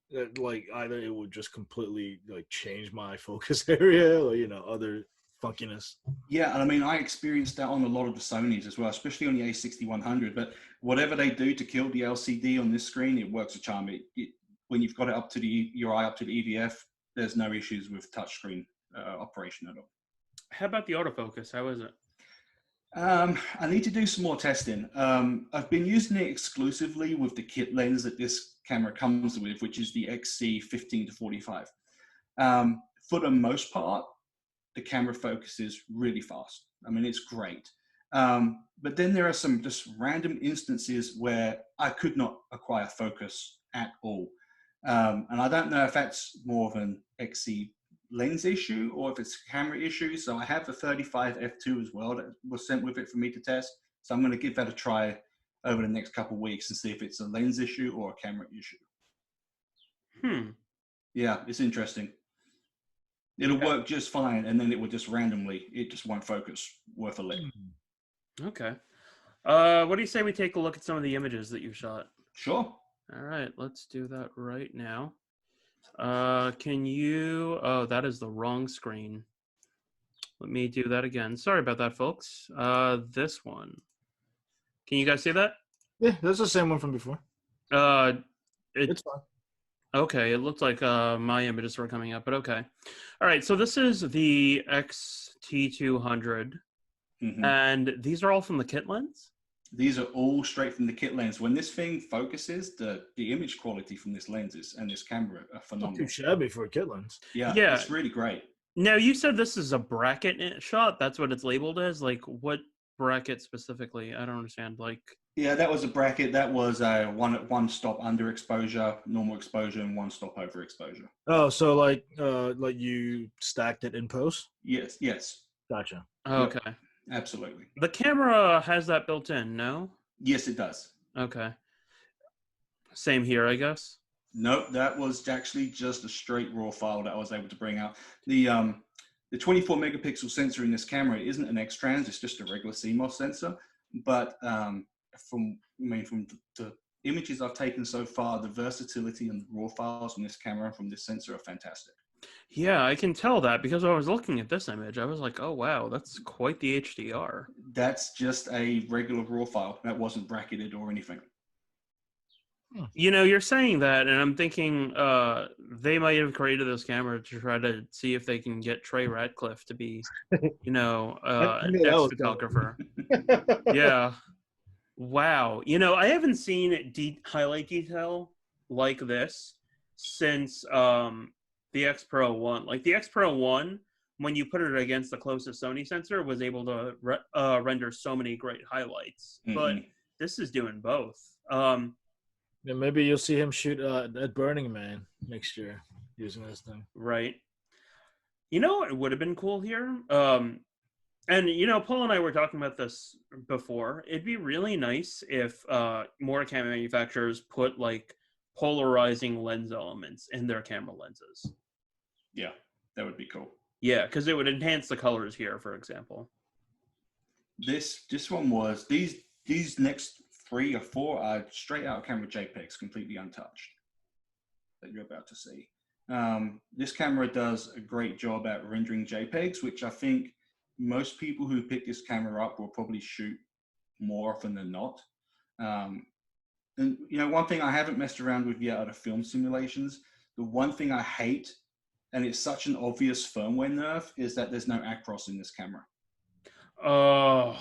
that like either it would just completely like change my focus area, or other funkiness. Yeah, and I mean, I experienced that on a lot of the Sonys as well, especially on the A6100. But whatever they do to kill the LCD on this screen, it works a charm. When you've got it up to your eye up to the EVF, there's no issues with touchscreen operation at all. How about the autofocus? How is it? I need to do some more testing. I've been using it exclusively with the kit lens that this camera comes with, which is the XC15-45. For the most part, the camera focuses really fast. I mean, it's great. But then there are some just random instances where I could not acquire focus at all. And I don't know if that's more of an XC lens issue or if it's a camera issue. So I have the 35 f2 as well that was sent with it for me to test. So I'm going to give that a try over the next couple of weeks and see if it's a lens issue or a camera issue. Yeah, it's interesting. It'll work just fine, and then it will just randomly, it just won't focus worth a lick. Okay. What do you say we take a look at some of the images that you've shot? Sure. All right, let's do that right now. Can you... Oh, that is the wrong screen. Let me do that again. Sorry about that, folks. This one. Can you guys see that? Yeah, that's the same one from before. It's fine. Okay, it looked like my images were coming up, but okay. All right, so this is the XT200, and these are all from the kit lens? These are all straight from the kit lens. When this thing focuses, the image quality from this lens and this camera are phenomenal. Not too shabby for a kit lens. Yeah, it's really great. Now, you said this is a bracket shot. That's what it's labeled as? Like, what bracket specifically? I don't understand. Like... Yeah, that was a bracket. That was a one stop under exposure, normal exposure, and one stop over exposure. Oh, so like you stacked it in post? Yes. Gotcha. Okay. Yep, absolutely. The camera has that built in, no? Yes, it does. Okay. Same here, I guess. Nope, that was actually just a straight raw file that I was able to bring out. The 24 megapixel sensor in this camera isn't an X-trans; it's just a regular CMOS sensor. But from the images I've taken so far, the versatility and the raw files from this camera from this sensor are fantastic. Yeah, I can tell that because I was looking at this image. I was like, oh, wow, that's quite the HDR. That's just a regular raw file. That wasn't bracketed or anything. You're saying that, and I'm thinking they might have created this camera to try to see if they can get Trey Ratcliffe to be, an ex-photographer. Yeah. Wow. I haven't seen highlight detail like this since the X Pro 1. Like, the X Pro 1, when you put it against the closest Sony sensor, was able to render so many great highlights. But this is doing both. Yeah, maybe you'll see him shoot at Burning Man next year using this thing. Right. It would have been cool here? And, Paul and I were talking about this before. It'd be really nice if more camera manufacturers put, like, polarizing lens elements in their camera lenses. Yeah, that would be cool. Yeah, because it would enhance the colors here, for example. This one was, these next 3 or 4 are straight out camera JPEGs, completely untouched, that you're about to see. This camera does a great job at rendering JPEGs, which I think most people who pick this camera up will probably shoot more often than not. And one thing I haven't messed around with yet are the film simulations. The one thing I hate, and it's such an obvious firmware nerf, is that there's no Acros in this camera. Oh,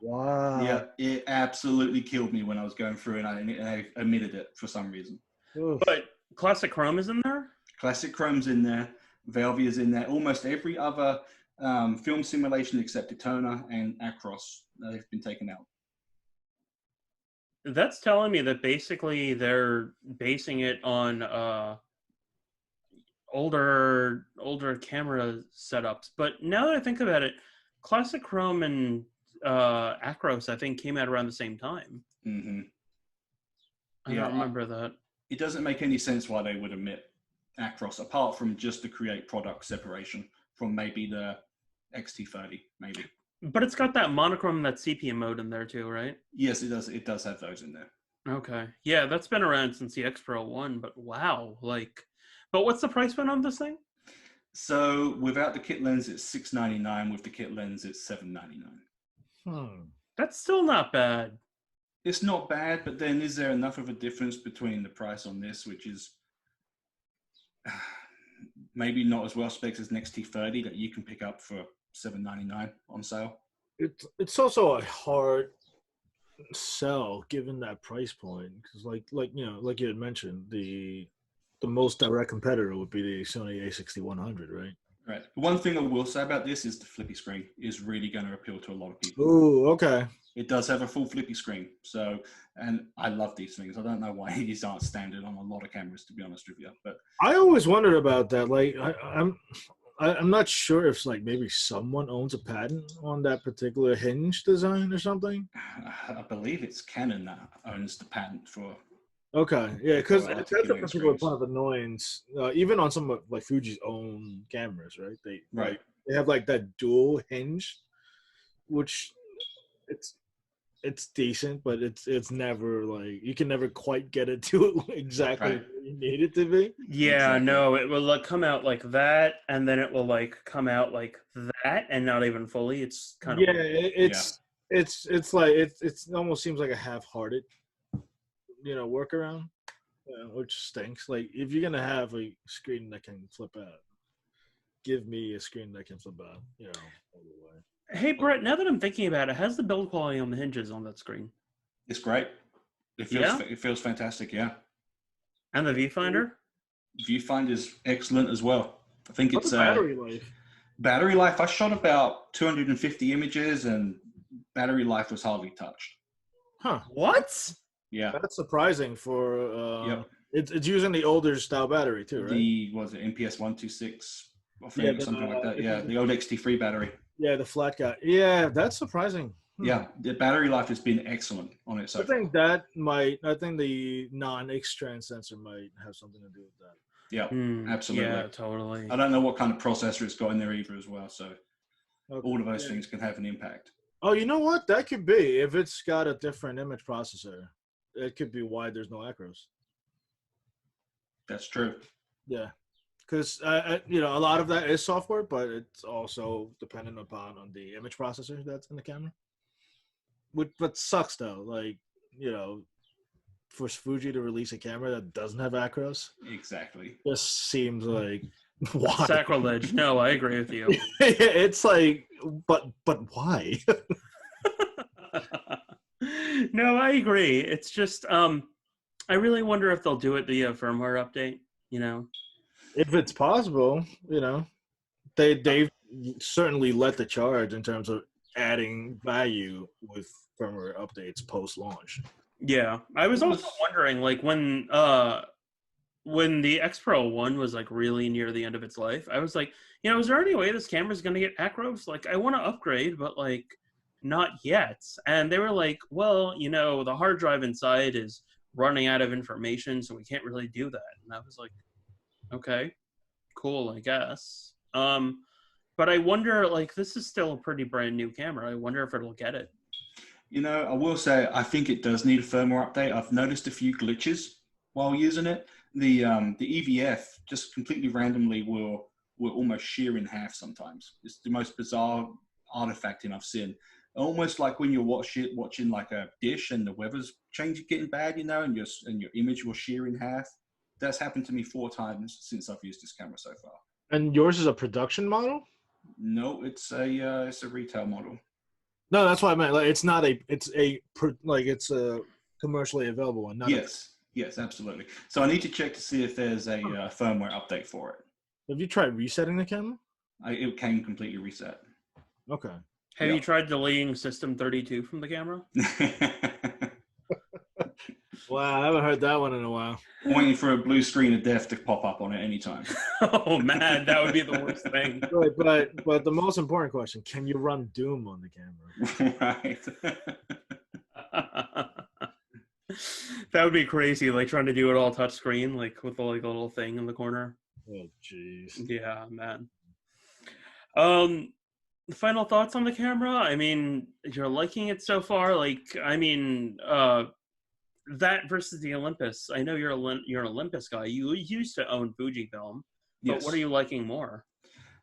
wow. Yeah, it absolutely killed me when I was going through, and I omitted it for some reason. But Classic Chrome is in there? Classic Chrome's in there. Velvia is in there. Almost every other film simulation except Daytona and Acros, they've been taken out. That's telling me that basically they're basing it on older camera setups. But now that I think about it, Classic Chrome and Acros, I think, came out around the same time. Mm-hmm. I don't remember that. It doesn't make any sense why they would omit Acros, apart from just to create product separation from maybe the XT30, maybe. But it's got that monochrome, that sepia mode in there too, right? Yes, it does. It does have those in there. Okay. Yeah, that's been around since the X Pro 1, but wow, like, but what's the price point on this thing? So without the kit lens, it's $699. With the kit lens, it's $799. That's still not bad. It's not bad, but then is there enough of a difference between the price on this, which is maybe not as well specced as an XT30, that you can pick up for $799 on sale? It's also a hard sell given that price point, because like you had mentioned, the most direct competitor would be the Sony A6100, right? Right. One thing I will say about this is the flippy screen is really going to appeal to a lot of people. Ooh, okay. It does have a full flippy screen, so, and I love these things. I don't know why these aren't standard on a lot of cameras, to be honest with you. But I always wondered about that. Like, I'm not sure if like maybe someone owns a patent on that particular hinge design or something. I believe it's Canon that owns the patent for. Okay, yeah, because for that's a articulating particular screens. point of annoyance. Even on some of like Fuji's own cameras, right? Right. They have like that dual hinge, which it's decent, but it's never like you can never quite get it to exactly Right. where you need it to be. Yeah, Exactly. no, it will like come out like that, and then it will like come out like that, and not even fully. It's kind of It's like it almost seems like a half-hearted, workaround, which stinks. Like if you're gonna have a screen that can flip out, give me a screen that can flip out, all the way. Hey, Brett, now that I'm thinking about it, how's the build quality on the hinges on that screen? It's great. It feels fantastic. Yeah. And the viewfinder? Viewfinder is excellent as well. I think What's it's the battery life? Battery life. I shot about 250 images, and battery life was hardly touched. Huh. What? Yeah. That's surprising for Yep. It's using the older style battery too, right? Was it MPS 126? I think something like that. Yeah, the old XT3 battery. Yeah, the flat guy. Yeah, that's surprising. Yeah, the battery life has been excellent on it so I think far. I think the non-X-trans sensor might have something to do with that. Yeah, absolutely. Yeah, totally. I don't know what kind of processor it's got in there either as well, so Okay. all of those things can have an impact. Oh, you know what? That could be. If it's got a different image processor, it could be why there's no Acros. That's true. Yeah. Because, a lot of that is software, but it's also dependent upon on the image processor that's in the camera. But sucks, though. Like, for Fuji to release a camera that doesn't have Acros, Exactly. just seems like, why? Sacrilege. No, I agree with you. It's like, but why? No, I agree. It's just, I really wonder if they'll do it via firmware update, If it's possible, they've certainly led the charge in terms of adding value with firmware updates post-launch. Yeah, I was also wondering, like, when the X Pro 1 was like really near the end of its life, I was like, is there any way this camera's going to get Acros? Like, I want to upgrade, but like, not yet. And they were like, well, the hard drive inside is running out of information, so we can't really do that. And I was like, okay, cool, I guess. But I wonder, like, this is still a pretty brand new camera. I wonder if it'll get it. I will say, I think it does need a firmware update. I've noticed a few glitches while using it. The EVF just completely randomly will almost shear in half sometimes. It's the most bizarre artifacting I've seen. Almost like when you're watching like a dish and the weather's getting bad, and your image will shear in half. That's happened to me 4 times since I've used this camera so far. And yours is a production model? No, it's a retail model. No, that's what I meant. Like, it's a commercially available one. Yes, Yes, absolutely. So I need to check to see if there's a firmware update for it. Have you tried resetting the camera? It came completely reset. Okay. Have Yep. you tried deleting System 32 from the camera? Wow, I haven't heard that one in a while. Waiting for a blue screen of death to pop up on it anytime. Oh man, that would be the worst thing. Right, but the most important question: can you run Doom on the camera? Right. That would be crazy, like trying to do it all touchscreen, like with the like little thing in the corner. Oh, jeez. Yeah, man. Final thoughts on the camera? I mean, you're liking it so far. Like, I mean, that versus the Olympus. I know you're an Olympus guy. You used to own Fujifilm, but Yes. what are you liking more?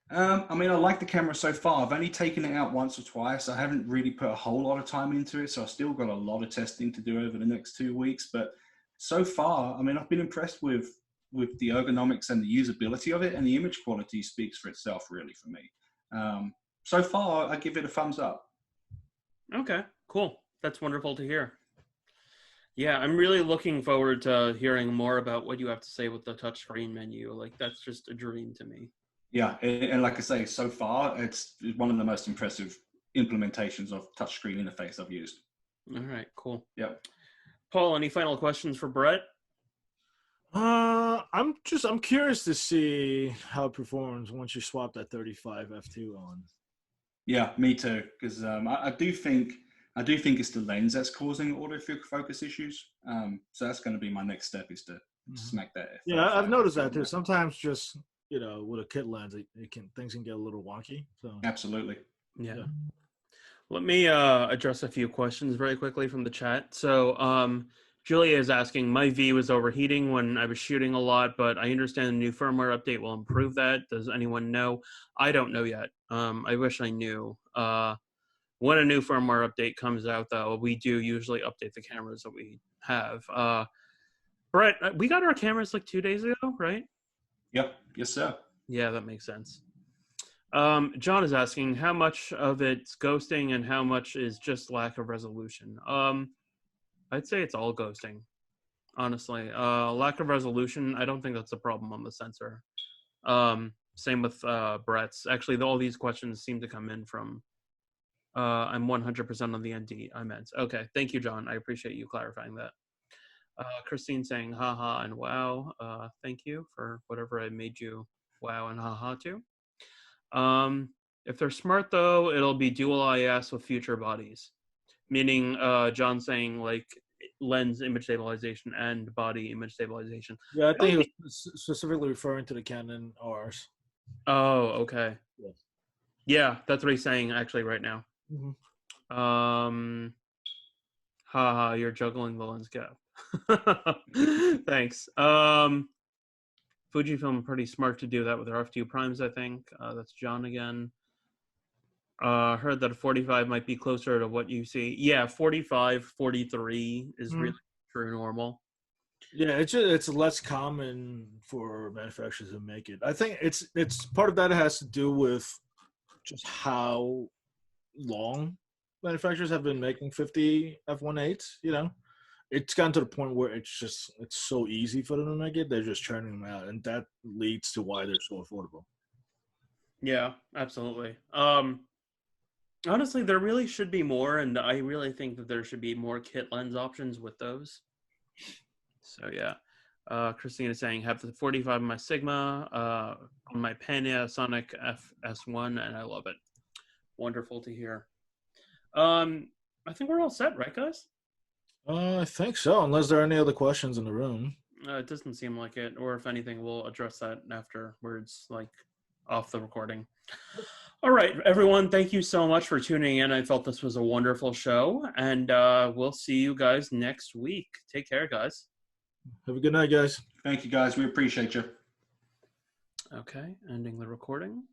I mean, I like the camera so far. I've only taken it out once or twice. I haven't really put a whole lot of time into it, so I've still got a lot of testing to do over the next 2 weeks. But so far, I mean, I've been impressed with the ergonomics and the usability of it, and the image quality speaks for itself, really, for me. So far, I give it a thumbs up. Okay, cool. That's wonderful to hear. Yeah, I'm really looking forward to hearing more about what you have to say with the touchscreen menu. Like, that's just a dream to me. Yeah, and like I say, so far, it's one of the most impressive implementations of touchscreen interface I've used. All right, cool. Yep. Paul, any final questions for Brett? I'm curious to see how it performs once you swap that 35 f2 on. Yeah, me too. Because I do think it's the lens that's causing autofocus issues. So that's going to be my next step, is to smack that. Yeah, I've noticed that too. Sometimes just with a kit lens, things can get a little wonky. So Absolutely. Yeah. Let me address a few questions very quickly from the chat. So Julia is asking, my V was overheating when I was shooting a lot, but I understand the new firmware update will improve that. Does anyone know? I don't know yet. I wish I knew. When a new firmware update comes out, though, we do usually update the cameras that we have. Brett, we got our cameras like 2 days ago, right? Yep. Yes, sir. Yeah, that makes sense. John is asking how much of it's ghosting and how much is just lack of resolution. I'd say it's all ghosting, honestly. Lack of resolution, I don't think that's a problem on the sensor. Same with Brett's. Actually, all these questions seem to come in from I'm 100% on the ND I meant. Okay, thank you, John. I appreciate you clarifying that. Christine saying haha and wow. Thank you for whatever I made you wow and haha to. If they're smart though, it'll be dual IS with future bodies. Meaning John saying like lens image stabilization and body image stabilization. Yeah, I think he was specifically referring to the Canon Rs. Oh, okay. Yeah. Yeah, that's what he's saying actually right now. Haha, you're juggling the lens gap. Thanks. Fujifilm pretty smart to do that with their f2 primes, I think. That's John again. Heard that a 45 might be closer to what you see. Yeah, 45, 43 is really true normal. Yeah, it's less common for manufacturers to make it. I think it's part of that has to do with just how long manufacturers have been making 50 f1.8s. It's gotten to the point where it's so easy for them to make it, they're just churning them out, and that leads to why they're so affordable. Yeah, absolutely. Honestly, there really should be more, and I really think that there should be more kit lens options with those. So yeah. Christina is saying, have the 45 on my Sigma, on my Panasonic FS1, and I love it. Wonderful to hear. I think we're all set, right, guys? I think so, unless there are any other questions in the room. It doesn't seem like it, or if anything, we'll address that afterwards, like off the recording. All right, everyone, thank you so much for tuning in. I felt this was a wonderful show, and we'll see you guys next week. Take care, guys. Have a good night, guys. Thank you, guys. We appreciate you. Okay, ending the recording.